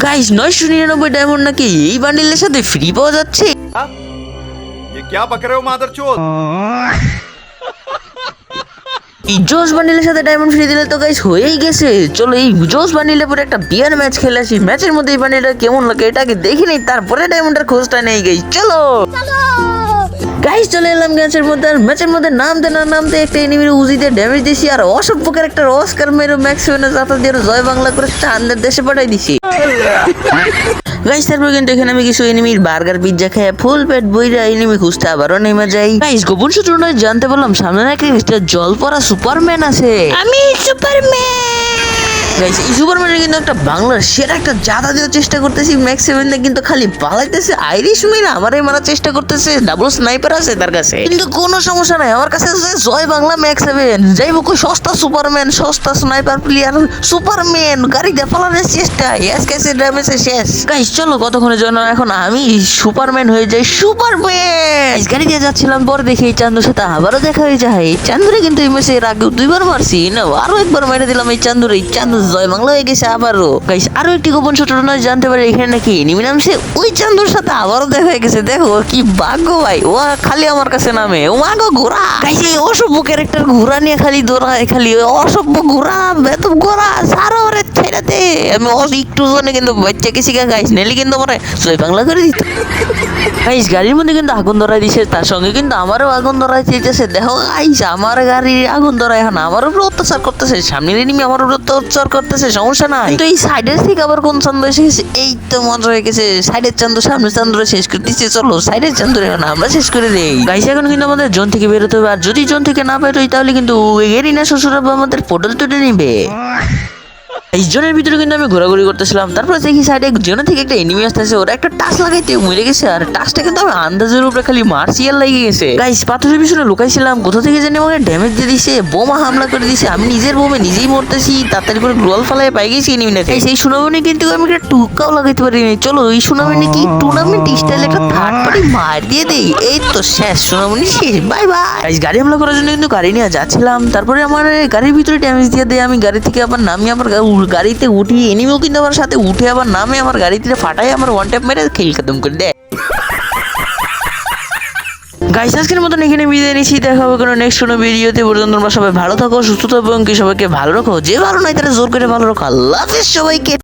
Guys 999 diamond নাকি এই বান্ডিলের সাথে ফ্রি পাওয়া যাচ্ছে। ये क्या बक रहे हो मादरचोद? এই জোস বান্ডিলের সাথে ডায়মন্ড ফ্রি দিলে তো গাইস হয়েই গেছে। চলো এই জোস বান্ডিলের পরে একটা বিয়ার ম্যাচ খেলে আসি। ম্যাচের মধ্যে এই বান্ডিলটা কেমন লাগে এটাকে দেখি নেই, তারপরে ডায়মন্ডের খোঁজটা নেই গাইস। চলো গাইস চলে এলাম ম্যাচের মধ্যে। আর ম্যাচের মধ্যে নামতে না নামতে একটা এনিমির উজিতে ড্যামেজ দিছি আর অসভ্য ক্যারেক্টার অস্কার মেরো ম্যাক্সিমানে জাতা দিয়ে জয় বাংলা করে চাঁদের দেশে পাঠাই দিছি। গাইস তারপর কিন্তু এখানে আমি কিছু এনিমির বার্গার পিজ্জা খেয়ে ফুল পেট বইরা এনিমি খুঁজতে আবারও নেমে যাই। গাইস গোপন সূত্র নয় জানতে পারলাম সামনে নাকি একটা জল পড়া সুপারম্যান আছে। আমি সুপারম্যান। গাইস এই সুপারম্যানের কিন্তু একটা বাংলার সেরা একটা জাদা দেওয়ার চেষ্টা করতেছি। ম্যাক্স সেভেন কিন্তু খালি পালাইতেছে, আইরিশ মেয়ে আমারই মারার চেষ্টা করতেছে। ডাবল স্নাইপার আছে তার কাছে, কিন্তু কোনো সমস্যা নাই, আমার কাছে আছে জয় বাংলা ম্যাক্স সেভেন। যাই হোক সস্তা সুপারম্যান, সস্তা স্নাইপার প্লেয়ার সুপারম্যান গাড়ি দিয়ে পালানোর চেষ্টা এসকেসে ড্যামেজে শেষ। গাইস চলো কতক্ষণের জন্য এখন আমি সুপারম্যান হয়ে যাই। সুপারম্যান গাড়ি দিয়ে যাচ্ছিলাম, পরে দেখি এই চান্দুর সাথে আবারও দেখা হয়ে যায়। চান্দুরে কিন্তু এই ম্যাচে এর আগে 2বার মারছি না, আরো একবার মেরে দিলাম এই চান্দুরে। এই চান্দু জয় বাংলা হয়ে গেছে আবারও। গাইস আরো একটি গোপন সূত্র জানতে পারি এখানে নাকি এনিমি নামছে ওই চান্দুর সাথে আবারও দেখা হয়ে গেছে। দেখো কি ভাগ্য ভাই, ও খালি আমার কাছে নামে ও আগো ঘোড়া। গাইস এই অসভ্য ক্যারেক্টার ঘোড়া নিয়ে খালি দৌড়ায়, খালি অসভ্য ঘোড়া বেতম ঘোড়া সারা ওরে ছেড়েতে। আমি একটু জনে কিন্তু বাচ্চা গেছি গাইস, নেলি কিন্তু আমার জয় বাংলা করে দিত। গাইস গাড়ির মধ্যে কিন্তু আগুন ধরাই দিছে, তার সঙ্গে কিন্তু আমারও আগুন ধরাই দিতেছে। দেখো গাইস আমার গাড়ির আগুন ধরাই এখন আমার উপর অত্যাচার করতেছে, সামনের এনিমি আমার উপর অত্যাচার করতেছে, সমস্যা নাই। কিন্তু এই সাইডের থেকে আবার কোন চান্দু এসে গেছে, এই তো মজা হয়ে গেছে। সাইডের চান্দু সামনের চান্দুরে শেষ করে দিচ্ছে, চলো সাইডের চান্দুরে এখন আমরা শেষ করে দেই। গাইস এখন কিন্তু আমাদের জোন থেকে বেরোতে হবে, আর যদি জোন থেকে না বেরোই তাহলে কিন্তু এরিনা শ্বশুর আমাদের পোর্টাল তুলে নিবে। এই জোনের ভিতরে কিন্তু আমি ঘোরাঘুরি করতেছিলাম, তারপরে দেখি সাইডে জোনের থেকে একটা এনিমি আসতেছে, ওরা একটা টাচ লাগাইতে মরে গেছে। আর টাচটা কিন্তু আমি আন্দাজের উপরে খালি মার্সিয়াল লেগে গেছে। গাইস পাথরের পিছনে লুকাইছিলাম, কোথা থেকে জানি আমাকে ড্যামেজ দিয়ে দিছে, বোমা হামলা করে দিছে। আমি নিজের বোমে নিজেই মরতেছি, তাড়াতাড়ি করে গ্লোয়াল ফালায় পাই গেছি এনিমিটাকে। সেই সুনামনি কিন্তু আমি একটা টুকাও লাগাইতে পারিনি। চলো এই সুনামনি কি টুর্নামেন্ট স্টাইল একটা থার্ড পার্টি মার দিয়ে দেই। এই তো শেষ, সুনামনি শেষ, বাই বাই। গাইস গাড়ি হামলা করার জন্য কিন্তু গাড়ি নিয়ে যাচ্ছিলাম, তারপরে আমার গাড়ির ভিতরে ড্যামেজ দিয়ে দেয়। আমি গাড়ি থেকে আবার নামি, আবার গাড়িতে উঠি, এনিমিও কিন্তু আমার সাথে উঠে আবার নামে আমার গাড়িতে ফাটাই আমার ওয়ান ট্যাপ মেরে খেল খতম করে দেয়। গাইস আজকের মতন এখানে বিদায় নিচ্ছি, দেখা হবে কোনো নেক্সট কোনো ভিডিওতে। পর্যন্ত তোমরা সবাই ভালো থাকো, সুস্থ থাকো এবং কি সবাইকে ভালো রাখো। যে ভালো নাই তারা জোর করে ভালো রাখো। আল্লাহ হাফেজ সবাইকে।